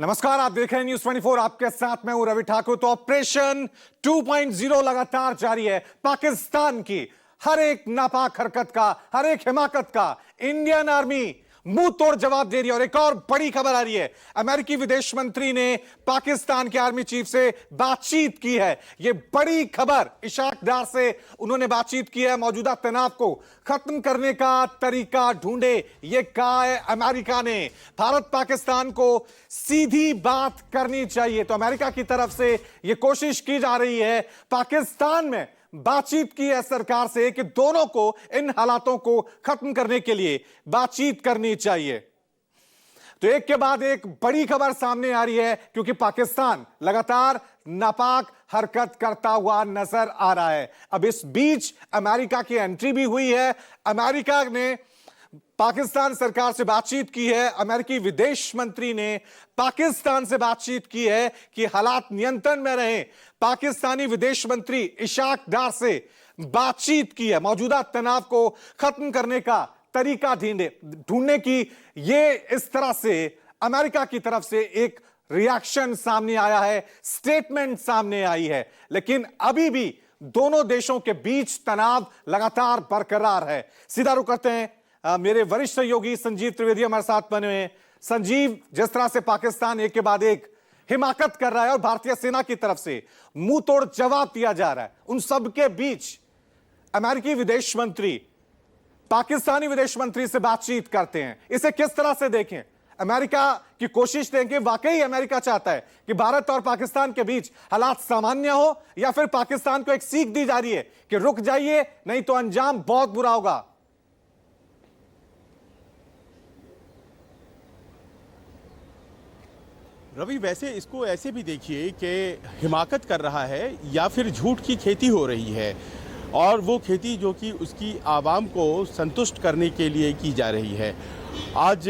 नमस्कार, आप देख रहे हैं न्यूज़ 24। आपके साथ मैं हूं रवि ठाकुर। तो ऑपरेशन 2.0 लगातार जारी है। पाकिस्तान की हर एक नापाक हरकत का, हर एक हिमाकत का इंडियन आर्मी मुंह तोड़ जवाब दे रही है। और एक और बड़ी खबर आ रही है, अमेरिकी विदेश मंत्री ने पाकिस्तान के आर्मी चीफ से बातचीत की है। यह बड़ी खबर, इशाक डार से उन्होंने बातचीत की है। मौजूदा तनाव को खत्म करने का तरीका ढूंढे, यह कहा है अमेरिका ने। भारत पाकिस्तान को सीधी बात करनी चाहिए, तो अमेरिका की तरफ से यह कोशिश की जा रही है। पाकिस्तान में बातचीत की है सरकार से कि दोनों को इन हालातों को खत्म करने के लिए बातचीत करनी चाहिए। तो एक के बाद एक बड़ी खबर सामने आ रही है, क्योंकि पाकिस्तान लगातार नापाक हरकत करता हुआ नजर आ रहा है। अब इस बीच अमेरिका की एंट्री भी हुई है। अमेरिका ने पाकिस्तान सरकार से बातचीत की है। अमेरिकी विदेश मंत्री ने पाकिस्तान से बातचीत की है कि हालात नियंत्रण में रहें। पाकिस्तानी विदेश मंत्री इशाक डार से बातचीत की है। मौजूदा तनाव को खत्म करने का तरीका ढूंढने की ये इस तरह से अमेरिका की तरफ से एक रिएक्शन सामने आया है, स्टेटमेंट सामने आई है। लेकिन अभी भी दोनों देशों के बीच तनाव लगातार बरकरार है। सीधा रुख करते हैं, मेरे वरिष्ठ सहयोगी संजीव त्रिवेदी हमारे साथ बने हुए हैं। संजीव, जिस तरह से पाकिस्तान एक के बाद एक हिमाकत कर रहा है और भारतीय सेना की तरफ से मुंह तोड़ जवाब दिया जा रहा है, उन सबके बीच अमेरिकी विदेश मंत्री पाकिस्तानी विदेश मंत्री से बातचीत करते हैं। इसे किस तरह से देखें? अमेरिका की कोशिश देखें, वाकई अमेरिका चाहता है कि भारत और पाकिस्तान के बीच हालात सामान्य हो, या फिर पाकिस्तान को एक सीख दी जा रही है कि रुक जाइए, नहीं तो अंजाम बहुत बुरा होगा? रवि, वैसे इसको ऐसे भी देखिए कि हिमाकत कर रहा है या फिर झूठ की खेती हो रही है, और वो खेती जो कि उसकी आवाम को संतुष्ट करने के लिए की जा रही है। आज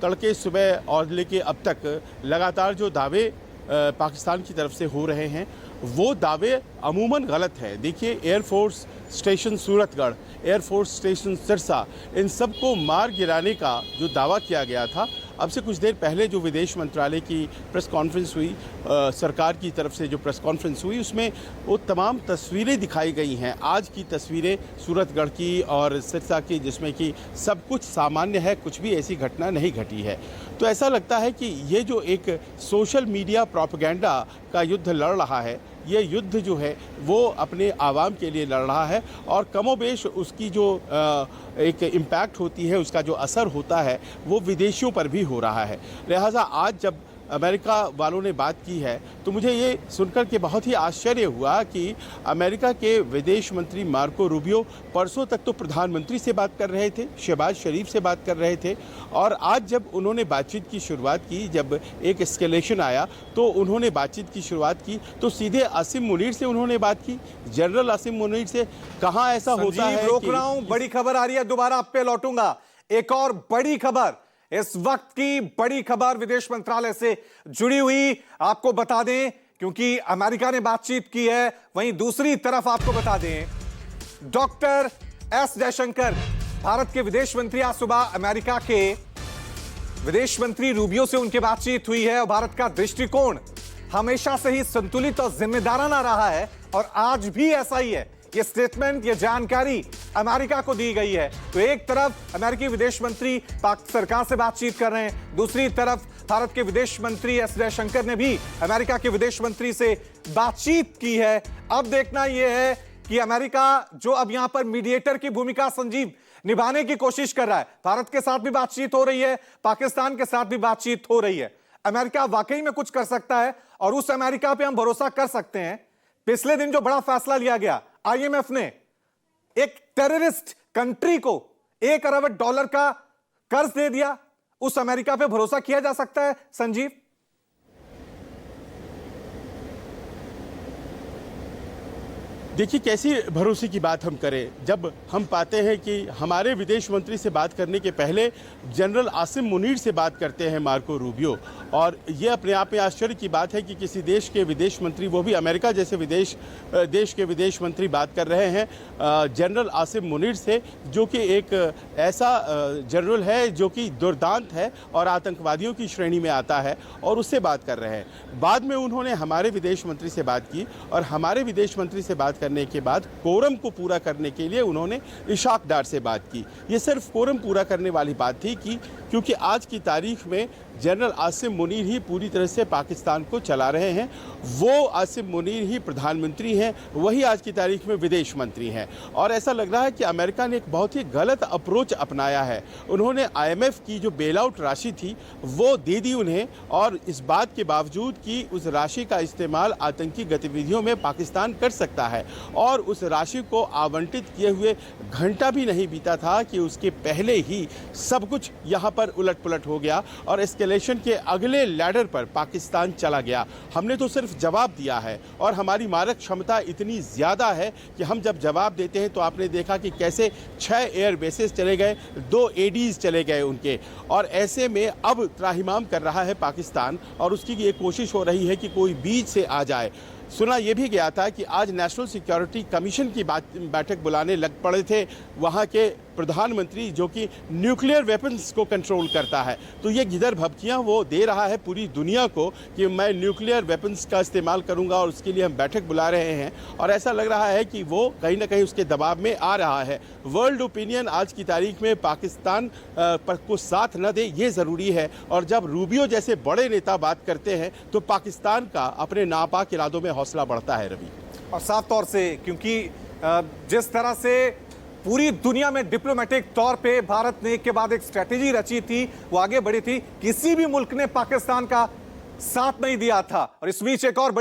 तड़के सुबह और लेके अब तक लगातार जो दावे पाकिस्तान की तरफ से हो रहे हैं, वो दावे अमूमन गलत है। देखिए, air force station Suratgarh, air force station Sirsa, इन सब को मार गिराने का जो दावा किया गया था, अब से कुछ देर पहले जो विदेश मंत्रालय की प्रेस कॉन्फ्रेंस हुई, सरकार की तरफ से जो प्रेस कॉन्फ्रेंस हुई, उसमें वो तमाम तस्वीरें दिखाई गई हैं। आज की तस्वीरें सूरतगढ़ की और सिरसा की, जिसमें कि सब कुछ सामान्य है, कुछ भी ऐसी घटना नहीं घटी है। तो ऐसा लगता है कि ये जो एक सोशल मीडिया प्रोपेगेंडा का युद्ध लड़ रहा है, ये युद्ध जो है वो अपने आवाम के लिए लड़ रहा है, और कमोबेश उसकी जो एक इम्पैक्ट होती है, उसका जो असर होता है, वो विदेशियों पर भी हो रहा है। लिहाजा आज जब अमेरिका वालों ने बात की है, तो मुझे ये सुनकर के बहुत ही आश्चर्य हुआ कि अमेरिका के विदेश मंत्री मार्को रूबियो परसों तक तो प्रधानमंत्री से बात कर रहे थे, शहबाज शरीफ से बात कर रहे थे, और आज जब उन्होंने बातचीत की शुरुआत की, जब एक एस्केलेशन आया तो उन्होंने बातचीत की शुरुआत की, तो सीधे आसिम मुनीर से उन्होंने बात की, जनरल आसिम मुनीर से। कहाँ ऐसा होता है? रोक रहा हूं, बड़ी खबर आ रही है, दोबारा आप पे लौटूंगा। एक और बड़ी खबर, इस वक्त की बड़ी खबर विदेश मंत्रालय से जुड़ी हुई, आपको बता दें, क्योंकि अमेरिका ने बातचीत की है। वहीं दूसरी तरफ आपको बता दें, डॉक्टर एस जयशंकर, भारत के विदेश मंत्री, आज सुबह अमेरिका के विदेश मंत्री रूबियो से उनकी बातचीत हुई है। और भारत का दृष्टिकोण हमेशा से ही संतुलित और जिम्मेदाराना रहा है, और आज भी ऐसा ही है। ये स्टेटमेंट, ये जानकारी अमेरिका को दी गई है। तो एक तरफ अमेरिकी विदेश मंत्री पाक सरकार से बातचीत कर रहे हैं, दूसरी तरफ भारत के विदेश मंत्री एस जयशंकर ने भी अमेरिका के विदेश मंत्री से बातचीत की है। अब देखना यह है कि अमेरिका जो अब यहां पर मीडिएटर की भूमिका संजीव निभाने की कोशिश कर रहा है। भारत के साथ भी बातचीत हो रही है, पाकिस्तान के साथ भी बातचीत हो रही है। अमेरिका वाकई में कुछ कर सकता है, और उस अमेरिका पे हम भरोसा कर सकते हैं। पिछले दिन जो बड़ा फैसला लिया गया, आईएमएफ ने एक टेररिस्ट कंट्री को $1 अरब का कर्ज दे दिया, उस अमेरिका पे भरोसा किया जा सकता है संजीव? देखिए कैसी भरोसे की बात हम करें जब हम पाते हैं कि हमारे विदेश मंत्री से बात करने के पहले जनरल आसिम मुनीर से बात करते हैं मार्को रूबियो। और ये अपने आप में आश्चर्य की बात है कि किसी देश के विदेश मंत्री, वो भी अमेरिका जैसे देश के विदेश मंत्री बात कर रहे हैं जनरल आसिम मुनीर से, जो कि एक ऐसा जनरल है जो कि दुर्दांत है और आतंकवादियों की श्रेणी में आता है, और उससे बात कर रहे हैं। बाद में उन्होंने हमारे विदेश मंत्री से बात की और हमारे विदेश मंत्री से बात करने के बाद कोरम को पूरा करने के लिए उन्होंने इशाक डार से बात की। ये सिर्फ कोरम पूरा करने वाली बात थी क्योंकि आज की तारीख में जनरल आसिम मुनीर ही पूरी तरह से पाकिस्तान को चला रहे हैं। वो आसिम मुनीर ही प्रधानमंत्री हैं, वही आज की तारीख में विदेश मंत्री हैं। और ऐसा लग रहा है कि अमेरिका ने एक बहुत ही गलत अप्रोच अपनाया है। उन्होंने IMF की जो बेल आउट राशि थी वो दे दी उन्हें, और इस बात के बावजूद कि उस राशि का इस्तेमाल आतंकी गतिविधियों में पाकिस्तान कर सकता है, और उस राशि को आवंटित किए हुए घंटा भी नहीं बीता था कि उसके पहले ही सब कुछ यहाँ पर उलट पुलट हो गया और एस्केलेशन के अगले लैडर पर पाकिस्तान चला गया। हमने तो सिर्फ जवाब दिया है, और हमारी मारक क्षमता इतनी ज़्यादा है कि हम जब जवाब देते हैं तो आपने देखा कि कैसे 6 एयर बेसेस चले गए, 2 ADs चले गए उनके। और ऐसे में अब त्राहिमाम कर रहा है पाकिस्तान, और उसकी ये कोशिश हो रही है कि कोई बीच से आ जाए। सुना यह भी गया था कि आज नेशनल सिक्योरिटी कमीशन की बैठक बुलाने लग पड़े थे वहाँ के प्रधानमंत्री, जो कि न्यूक्लियर वेपन्स को कंट्रोल करता है। तो ये गिदर भभकियाँ वो दे रहा है पूरी दुनिया को कि मैं न्यूक्लियर वेपन्स का इस्तेमाल करूँगा, और उसके लिए हम बैठक बुला रहे हैं। और ऐसा लग रहा है कि वो कहीं ना कहीं उसके दबाव में आ रहा है। वर्ल्ड ओपिनियन आज की तारीख में पाकिस्तान पर को साथ न दे, ये ज़रूरी है। और जब रूबियो जैसे बड़े नेता बात करते हैं तो पाकिस्तान का अपने नापाक इरादों में हौसला बढ़ता है रवि। और साफ तौर से, क्योंकि जिस तरह से पूरी दुनिया में डिप्लोमेटिक तौर पे भारत ने एक के बाद एक स्ट्रेटेजी रची थी, वो आगे बढ़ी थी, किसी भी मुल्क ने पाकिस्तान का साथ नहीं दिया था। और इस बीच एक और बड़ी